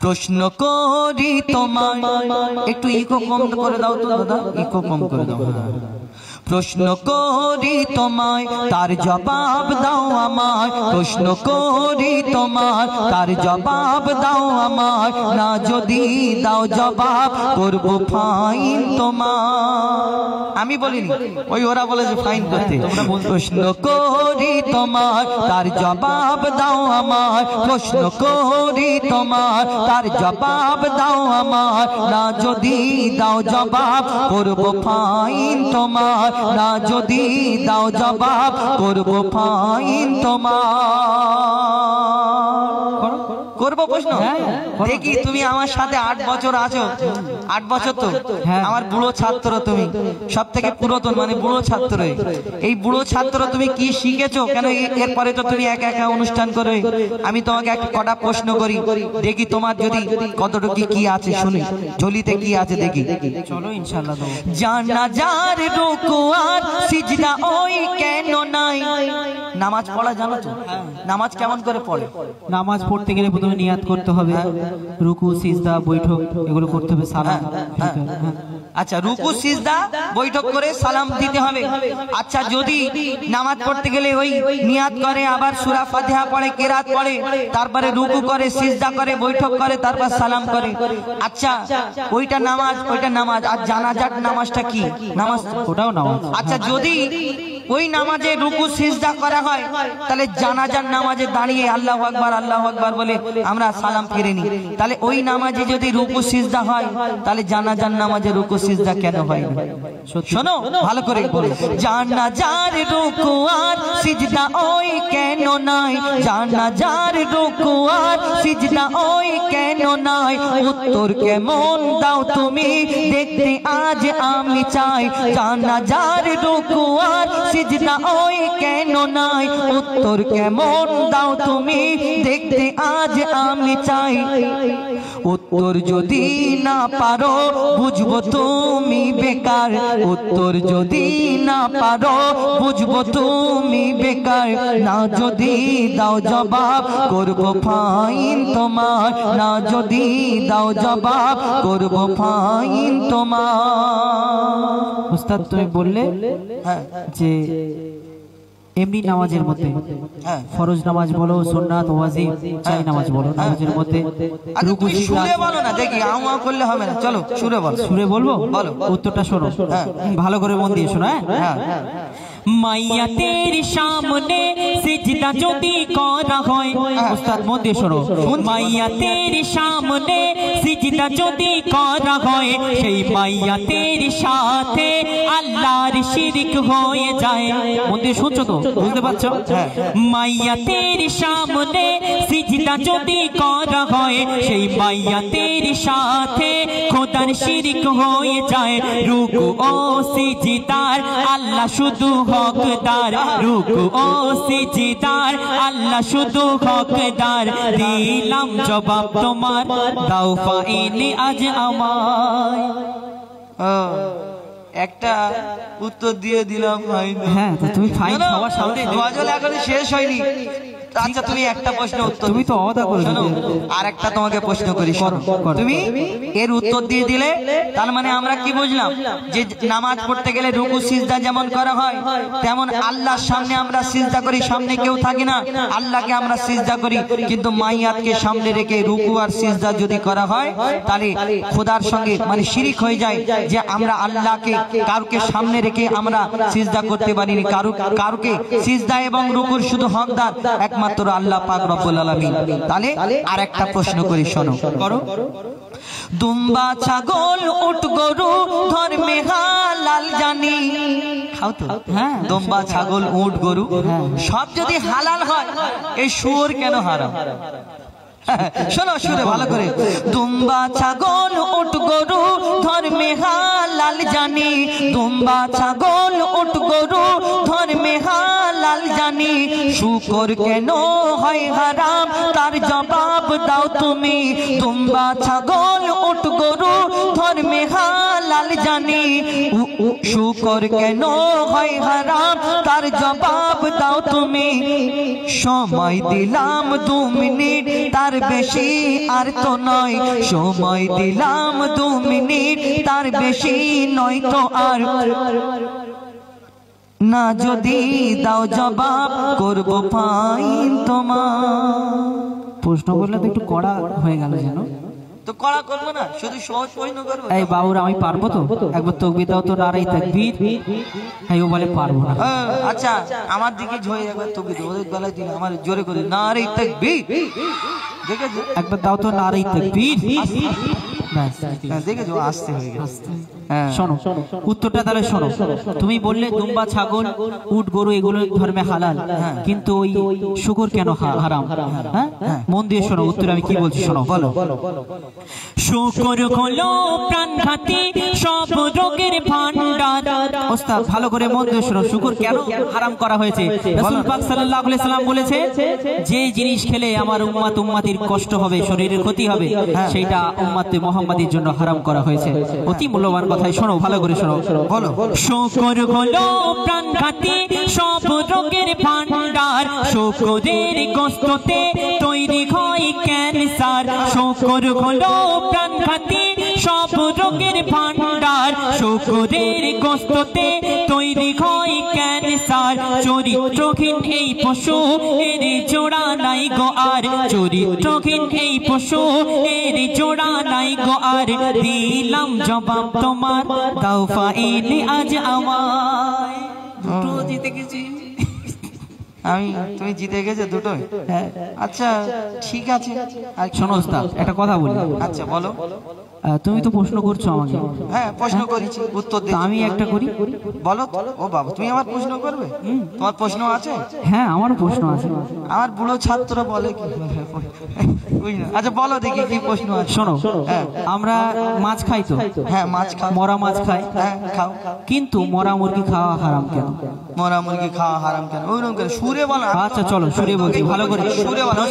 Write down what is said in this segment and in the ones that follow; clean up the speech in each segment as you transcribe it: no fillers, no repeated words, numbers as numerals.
প্রশ্ন করি তোমায়, একটু ইকো কম করে দাও তো দাদা, ইকো কম করে দাও। প্রশ্ন করি তোমায় তার জবাব দাও আমায়, প্রশ্ন করি তোমায় তার জবাব দাও আমায়, না যদি দাও জবাব করব ফাইন তোমার। আমি বলিনি, ওই ওরা বলেছে ফাইন করতে। প্রশ্ন করি তোমায় তার জবাব দাও আমায়, প্রশ্ন করি তোমায় তার জবাব দাও আমায়, না যদি দাও জবাব করব ফাইন তোমার, না যদি দাও জবাব করব ফাইন তোমার। করবো প্রশ্ন? দেখি তুমি আমার সাথে 8 বছর আছো, 8 বছর তো আমার বুড়ো ছাত্র, তুমি সব থেকে পুরাতন মানে বুড়ো ছাত্র। এই বুড়ো ছাত্র তুমি কি শিখেছো? কেন এরপরে তো তুমি একা একা অনুষ্ঠান করে, আমি তোমাকে একটা কটা প্রশ্ন করি, দেখি তোমার যদি কতটুকু কি আছে, শুনি ঝুলিতে কি আছে দেখি। চলো ইনশাআল্লাহ। জানাজার রুকু আর সিজদা ওই কেন নাই? নামাজ পড়া জানো তো? নামাজ কেমন করে পড়ে? নামাজ পড়তে গেলে প্রথমে নিয়াত করতে হবে, রুকু সিজদা বৈঠক এগুলো করতে হবে, সালাম। আচ্ছা, রুকু সিজদা বৈঠক করে সালাম দিতে হবে। আচ্ছা, যদি নামাজ পড়তে গেলে ওই নিয়াত করে, আবার সূরা ফাতিহা পড়ে, কিরাত পড়ে, তারপরে রুকু করে, সিজদা করে, বৈঠক করে, তারপর সালাম করে, আচ্ছা ওইটা নামাজ, ওইটা নামাজ। আর জানাজার নামাজটা কি? নামাজ, ওটাও নামাজ। আচ্ছা, যদি ওই নামাজে রুকু সিজদা করা হয়, তাহলে জানাজার নামাজে দাঁড়িয়ে আল্লাহু আকবার আল্লাহু আকবার বলে আমরা সালাম ফিরে নিই, তাহলে ওই নামাজে যদি রুকু সিজদা হয়, তাহলে জানাজার নামাজে রুকু সিজদা কেন হয় না? শোনো ভালো করে, জানাজার রুকু আর সিজদা ওই কেন নাই? জানাজার রুকু আর সিজদা ওই কেন নাই? উত্তর কেমন দাও তুমি দেখতে আজ আমি চাই। জানাজার রুকু আর সিজদা ওই কেন নাই? উত্তর কেমন দাও তুমি দেখতে আজ আমি চাই। উত্তর যদি না পারো বুঝবো তুমি বেকার, উত্তর যদি না পারো বুঝবো তুমি বেকার, না যদি দাও জবাব করব ফাইন তোমার, না যদি দাও জবাব করব ফাইন তোমার। উস্তাদ তুমি বললে যে এমনি নামাজের মধ্যে ফরজ নামাজ বলো, সুন্নাত, ওয়াজিব, চাই নামাজ বলো, নামাজের মধ্যে রুকু সুরে বলো না, দেখি আমা করলে হবে না, চলো সুরে বলো। সুরে বলবো? বলো, উত্তরটা শোনো, ভালো করে মন দিয়ে শোনো। হ্যাঁ, মাইয়াতের সামনে সিজদা যদি করা হয়, উস্তাদ মন দিয়ে শোনো, মাইয়াতের সামনে সিজদা যদি করা হয়, সেই মাইয়াতের সাথে আল্লাহর শিরক হয়ে যায়। মন দিয়ে শুনছো তো? বুঝতে পারছো? মাইয়াতের সামনে সিজদা যদি করা হয়, সেই মাইয়াতের সাথে খোদার শিরক হয়ে যায়। রুকু ও সিজদার আল্লাহ শুধু হকদার, রুকু ও সিজদার আল্লাহ শুধু হকদার। দিলাম জবাব তোমার, দাও ফাইন আজ আমায়। একটা উত্তর দিয়ে দিলাম ফাইন। হ্যাঁ, তুমি ফাইন সবার সামনে গজল এখন শেষ হয়নি। আচ্ছা, তুমি একটা প্রশ্ন উত্তর, তুমি তো অদা করে শোনো, আর একটা তোমাকে প্রশ্ন করি, তুমি এর উত্তর দিয়ে দিলে তার মানে আমরা কি বুঝলাম? যে নামাজ পড়তে গেলে রুকু সিজদা যেমন করা হয়, তেমন আল্লাহর সামনে আমরা সিজদা করি, সামনে কেউ থাকে না, আল্লাহকে আমরা সিজদা করি। কিন্তু মাইয়াতকে সামনে রেখে রুকু আর সিজদা যদি করা হয়, তাহলে খোদার সঙ্গে মানে শিরিক হয়ে যায়, যে আমরা আল্লাহকে কাউকে সামনে রেখে আমরা সিজদা করতে পারিনি। কাউকে সিজদা এবং রুকুর শুধু হকদার একমাত্র আল্লাহ পাক রব্বুল আলামিন। তাহলে আর একটা প্রশ্ন করি, শোনো, করো। দুম্বা ছাগল উট গরু ধর্মে হালাল জানি, খাও তো? হ্যাঁ, দুম্বা ছাগল উট গরু সব যদি হালাল হয়, এই শুয়োর কেন হারাম? শোনো শুনে ভালো করে, দুম্বা ছাগল উট গরু ধর্মে হালাল জানি, দুম্বা ছাগল উট গরু ধর্মে হালাল হালাল জানি, শুকর কেন হয় হারাম তার জবাব দাও তুমি। দুম্বা ছাগল উট গরু ধর্মে হালাল জানি, শুকর কেন হয় হারাম তার জবাব দাও তুমি। সময় দিলাম 2 মিনিট তার বেশি আর তো নয়, সময় দিলাম 2 মিনিট তার বেশি নয় তো আর। না যদি দাও জবাব করব ফাইন তোমার। প্রশ্ন করলে তো একটু কড়া হয়ে গেল যেন। তো কড়া করব না, শুধু সহজ প্রশ্ন করব। এই বাবুরা আমি পারবো তো? একবার তাকবীর দাও তো, নারায়ে তাকবীর। ও বলে পারবো না। আচ্ছা আমার দিকে ঝয়ে একবার তাকবীর দাও, ওদের গলায় দিন আমার জোরে করে নারায়ে তাকবীর। দেখেছো? একবার দাও তো নারায়ে তাকবীর। দেখেছো আসতে হয়ে গেল। শোনো উত্তরটা তাহলে শোনো। তুমি বললে দুম্বা ছাগল উট গরু এগুলো ধর্মে হালাল, কিন্তু ওই শুকর কেন হারাম? হ্যাঁ মন দিয়ে শোনো উত্তর আমি কি বলছি শোনো। বলো। শুকর হলো প্রাণঘাতী সব রোগের ভান্ডার। ওস্তাদ ভালো করে মন দিয়ে শোনো, শুকর কেন হারাম করা হয়েছে? রাসূল পাক সাল্লাল্লাহু আলাইহি সাল্লাম বলেছে যে জিনিস খেলে আমার উম্মতির কষ্ট হবে, শরীরের ক্ষতি হবে, সেইটা উম্মতে মুহাম্মাদির জন্য হারাম করা হয়েছে। অতি মূল্যবান কথাই শোনো, ভালো করে শোনো। বলো। শুকর হলো প্রাণঘাতী সব রোগের ভান্ডার, শুকরের গোশতে তৈরি হয় ক্যান্সার। শুকর হলো প্রাণঘাতী সব রোগের ভান্ডার, শুকরের গোশতে তৈরি হয় ক্যান্সার। চরিত্রহীন এই পশু এর জোড়া নাই গো আর, চরিত্রহীন এই পশু এর জোড়া নাই গো আর। দিলাম জবাব তোমার, দাও ফাইন আজ আমায়। দুটো জিতে গেছি আমি, তুমি জিতে গেছো দুটোই? আচ্ছা ঠিক আছে। শোনো ওস্তাদ একটা কথা বলি। আচ্ছা বলো। তুমি তো প্রশ্ন করছো আমাকে। হ্যাঁ প্রশ্ন করেছি, উত্তর দিই। আমি একটা করি। বলো। ও বাবা তুমি আমার প্রশ্ন করবে? তোমার প্রশ্ন আছে? হ্যাঁ আমারও প্রশ্ন আছে। আমার বুড়ো ছাত্র বলে কি? আচ্ছা বলো দেখি কি প্রশ্ন আছে। শোনো, আমরা মাছ খাই তো? হ্যাঁ মাছ খাই। মরা মাছ খাই। হ্যাঁ খাও। কিন্তু মরা মুরগি খাওয়া হারাম কেন? মরা মুরগি খাওয়া হারাম কেন? ওইরকম করে সুরে বলো। আচ্ছা চলো সুরে বলছি, ভালো করে সুরে বলো,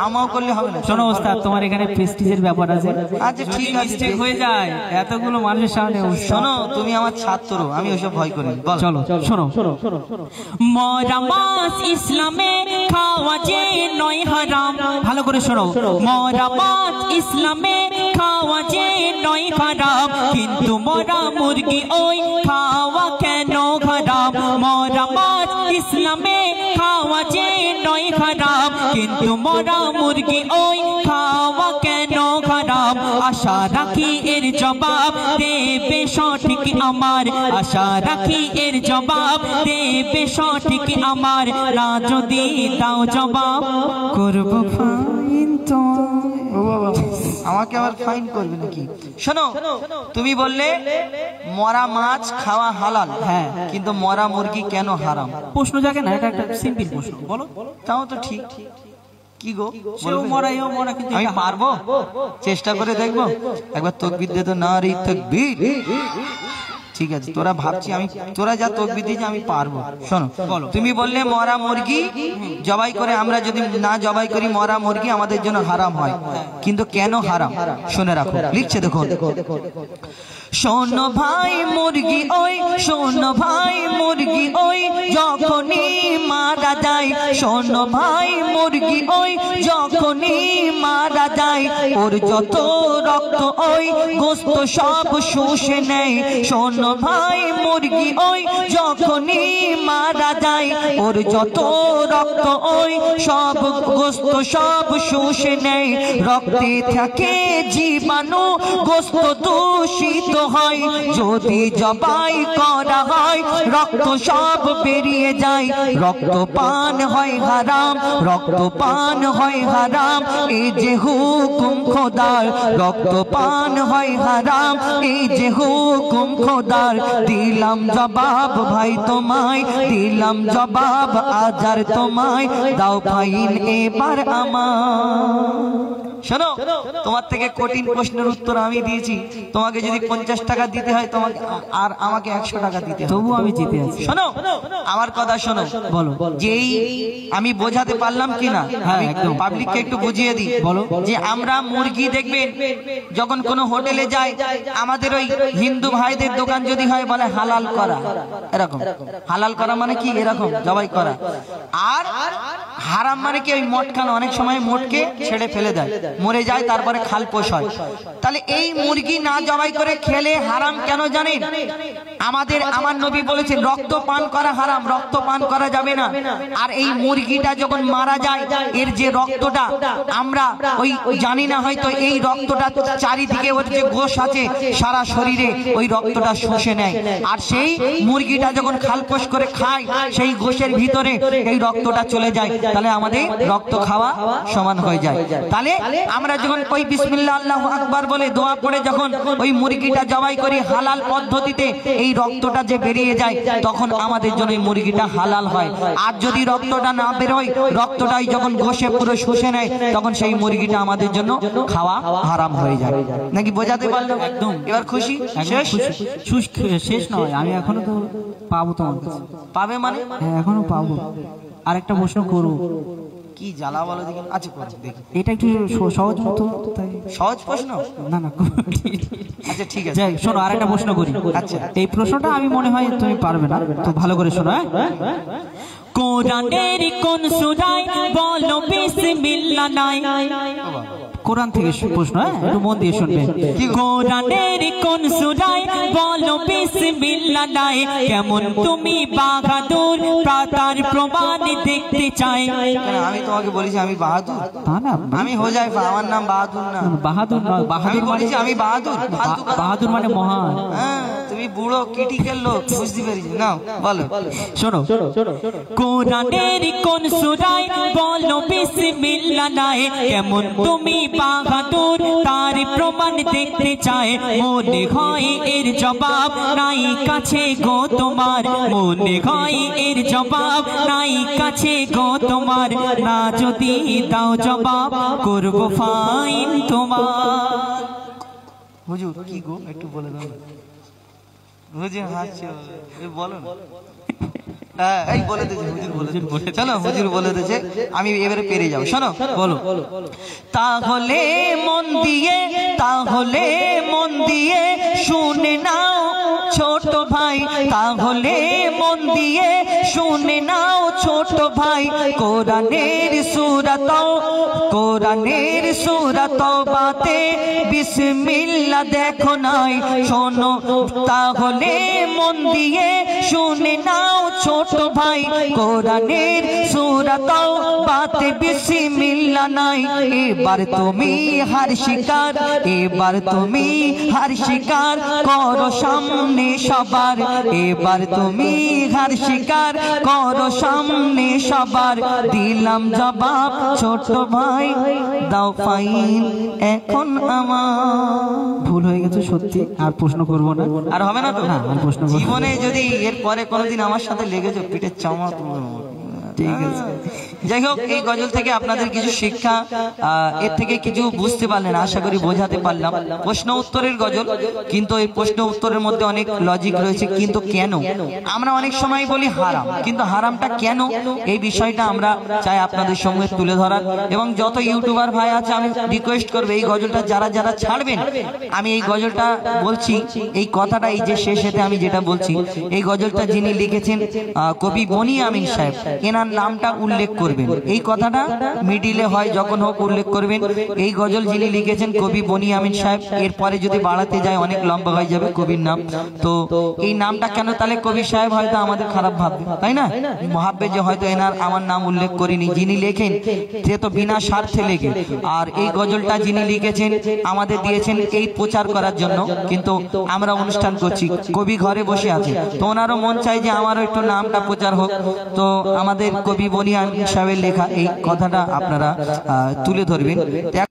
আমাও করলে হবে না। শোনো ওস্তাদ তোমার এখানে প্রেস্টিজের ব্যাপার আছে। আচ্ছা ঠিক আছে, মিস্টেক হয়ে যায় এতগুলো মানুষের সামনে। শোনো তুমি আমার ছাত্র, আমি ওইসব ভয় করি। চলো শোনো। মরা মাছ ইসলামে খাওয়া যে নয় হারাম। ভালো করে শোনো। মরা মাছ ইসলামে খাওয়া যে নয় হারাম, কিন্তু মরা মুরগি ওই খাওয়া কেন হারাম? মরা মাছ ইসলামে খাওয়া যে নয় হারাম, কিন্তু মরা মুরগি ওই খাওয়া কেন হারাম? আশা রাখি এর জবাব দেবে সঠিক আমার, আশা রাখি এর জবাব দেবে সঠিক আমার। না যদি দাও জবাব করব ফাইন তোমার। আমাকে আবার ফাইন করবে নাকি? শোনো তুমি বললে মরা মাছ খাওয়া হালাল, হ্যাঁ, কিন্তু মরা মুরগি কেন হারাম? প্রশ্ন জাগে না, এটা একটা সিম্পল প্রশ্ন। বলো। তাও তো ঠিক। কি গো মরা, কিন্তু আমি পারবো? চেষ্টা করে দেখবো একবার। তাকবীর দে তো, নারে তাকবীর। ঠিক আছে তোরা ভাবছি আমি, তোরা যা তাকবীর দিয়েছিস আমি পারবো। শোনো তুমি বললে মরা মুরগি জবাই করে, আমরা যদি না জবাই করি মরা মুরগি আমাদের জন্য হারাম হয়, কিন্তু কেন হারাম শুনে রাখো। লিখছে দেখো। শোনো ভাই মুরগি ওই, শোনো ভাই মুরগি ওই যখনই মারা যায়, শোনো ভাই মুরগি ওই যখনই মারা যায়, ওর যত রক্ত ওই গোস্ত সব শুষে নেয়। শোনো ভাই মুরগি ওই যখনই মারা যায়, ওর যত রক্ত ওই সব গোস্ত সব শুষে নেয়। রক্তে থাকে জীবাণু, গোস্ত দূষিত হয়, যদি জবাই করা হয় রক্ত সব বেরিয়ে যায়। রক্তপান হয় হারাম, রক্তপান হয় হারাম, এই যে হুকুম খোদার। রক্তপান হয় হারাম, এই যে হুকুম খোদার। দিলাম জবাব ভাই তোমায়, দিলাম জবাব আজার তোমায়, দাও ফাইন এবার আমার। শোনো, তোমার থেকে কঠিন প্রশ্নের উত্তর আমি দিয়েছি, তোমাকে যদি 50 টাকা দিতে হয় তোমাকে আর আমাকে 100 টাকা দিতে হবে, তবু আমি জিতে আছি। শোনো আমার কথা শোনো, বলো। যেই আমি বোঝাতে পারলাম কিনা, হ্যাঁ একদম, পাবলিককে একটু বুঝিয়ে দিই। বলো। যে আমরা মুরগি দেখবেন যখন কোনো হোটেলে যাই, আমাদের ওই হিন্দু ভাইদের দোকান যদি হয় বলে হালাল করা, এরকম হালাল করা মানে কি এরকম জবাই করা, আর হারাম মানে কি ওই মটকানো, অনেক সময় মোটকে ছেড়ে ফেলে দেয়, মরে যায়, তারপরে খালপোষ হয়। তাহলে এই মুরগি না জবাই করে খেলে হারাম কেন জানেন? আমার নবী বলেছেন রক্ত পান করা হারাম, রক্ত পান করা যাবে না। আর এই মুরগিটা যখন মারা যায়, এর যে রক্তটা আমরা ওই জানি না, হয়তো এই রক্তটা চারিদিকে ওর যে গোশ আছে সারা শরীরে ওই রক্তটা শুষে নেয়, আর সেই মুরগিটা যখন খালপোষ করে খায় সেই গোশের ভিতরে এই রক্তটা চলে যায়, তাহলে আমাদের রক্ত খাওয়া সমান হয়ে যায়। তাহলে আমরা যখন ওই বিসমিল্লাহ আল্লাহু আকবার বলে দোয়া পড়ে যখন ওই মুরগিটা জবাই করি হালাল পদ্ধতিতে, এই রক্তটা যে বেরিয়ে যায় তখন আমাদের জন্য এই মুরগিটা হালাল হয়। আর যদি রক্তটা না বেরোয়, রক্তটাই যখন গোশে পুরো শুষে নেয়, তখন সেই মুরগিটা আমাদের জন্য খাওয়া হারাম হয়ে যায়। নাকি বোঝাতে পারলো? একদম। এবার খুশি? শেষ নয়, আমি এখনো তো পাবো তোমার কাছে। পাবে মানে? হ্যাঁ এখনো পাবো। আরেকটা প্রশ্ন করবো। কি জ্বালা বলো দেখি। আচ্ছা করো দেখি। এটা একটু সহজ মতো, তাই সহজ প্রশ্ন? না না, আচ্ছা ঠিক আছে, যাই শোনো, আরেকটা প্রশ্ন করি। আচ্ছা, এই প্রশ্নটা আমি মনে হয় তুমি পারবে না, তো ভালো করে শোনো। কোরআনের কোন সূরায় বলো বিসমিল্লাহ নাই? কোরআন থেকে প্রশ্ন, একটু মন দিয়ে শুনবেন। কোরআনের কোন সূরায় বলো বিসমিল্লাহ নাই? কেমন তুমি বাহাদুর, তার প্রমাণ দেখতে চাই। আমি তোমাকে বলেছি আমি বাহাদুর? তা না, আমি হোজাইফা, আমার নাম বাহাদুর না। বাহাদুর নয়, বাহাদুর বলেছি আমি বাহাদুর। বাহাদুর মানে মহান। হ্যাঁ, তুমি বুড়ো ক্রিটিক্যাল লোক, বুঝতে পেরেছি। নাও বলো। শোনো, কোরআনের কোন সূরায় বলো বিসমিল্লাহ নাই? কেমন তুমি বাহাদুর, তার প্রমাণ দেখতে চায়। মনে হয় এর জবাব নাই কাছে গো তোমার, মনে হয় এর জবাব নাই কাছে গো তোমার। না যদি দাও জবাব করব ফাইন তোমার। হুজুর কি গো একটু বলে দাও। হুজুর হাসছে, বলো না। এই বলে দিয়েছে হুজুর, বলে চলো হুজুর বলে দিয়েছে, আমি এবারে পেরে যাবো। শোনো বলো। তাহলে মন দিয়ে শুনে নাও ছোট ভাই, তাহলে মন দিয়ে শুনে নাও ছোট ভাই। কোরআনের সূরা তওবাতে বিসমিল্লাহ দেখো নাই। শোনো তাহলে মন দিয়ে শুনে নাও ছোট ভাই, কোরআনের সূরা তওবাতে বিসমিল্লাহ নাই। এবার তুমি হার স্বীকার করো সামনে সবার, এবার তুমি হার স্বীকার করো সামনে সবার। দিলাম জবাব ছোট ভাই, দাও ফাইন এখন আমার। ভুল হয়ে গেছে সত্যি, আর প্রশ্ন করবো না। আর হবে না তো? না, আর প্রশ্ন করবো না। জীবনে যদি এর পরে কোনোদিন আমার সাথে লেগেছো, পিঠের চামড়া তুলবো। ঠিক আছে, যাই হোক, এই গজল থেকে আপনাদের কিছু শিক্ষা, এর থেকে কিছু বুঝতে পারলেন, আশা করি বোঝাতে পারলাম। প্রশ্ন উত্তরের গজল, কিন্তু এই প্রশ্ন উত্তরের মধ্যে অনেক লজিক রয়েছে। কিন্তু কেন আমরা অনেক সময় বলি হারাম, কিন্তু হারামটা কেন, এই বিষয়টা আমরা চাই আপনাদের সঙ্গে তুলে ধরার। এবং যত ইউটিউবার ভাই আছে, আমি রিকোয়েস্ট করবো এই গজলটা যারা ছাড়বেন, আমি এই গজলটা বলছি, এই কথাটা এই যে শেষেতে আমি যেটা বলছি, এই গজলটা যিনি লিখেছেন কবি বনি আমিন সাহেব, এনার নামটা উল্লেখ করবেন। এই কথাটা মিডিলে হয় যখন হোক উল্লেখ করবেন। এই গজল যিনি লিখেছেন কবি বনি আমিন সাহেব। এরপরে যদি বাড়াতে যায় অনেক লম্বা হয়ে যাবে কবির নাম। তো এই নামটা কেন, তাহলে কবি সাহেব হয়তো আমাদের খারাপ ভাববে, তাই না? ভাববে যে হয়তো আমার নাম উল্লেখ করিনি। যিনি লেখেন সে তো বিনা স্বার্থে লেখে, আর এই গজলটা যিনি লিখেছেন আমাদের দিয়েছেন এই প্রচার করার জন্য। কিন্তু আমরা অনুষ্ঠান করছি, কবি ঘরে বসে আছে, তো ওনারও মন চাই যে আমারও একটু নামটা প্রচার হোক। তো আমাদের কবি বনি আমিন সাহেবের লেখা এই কথাটা আপনারা তুলে ধরবেন।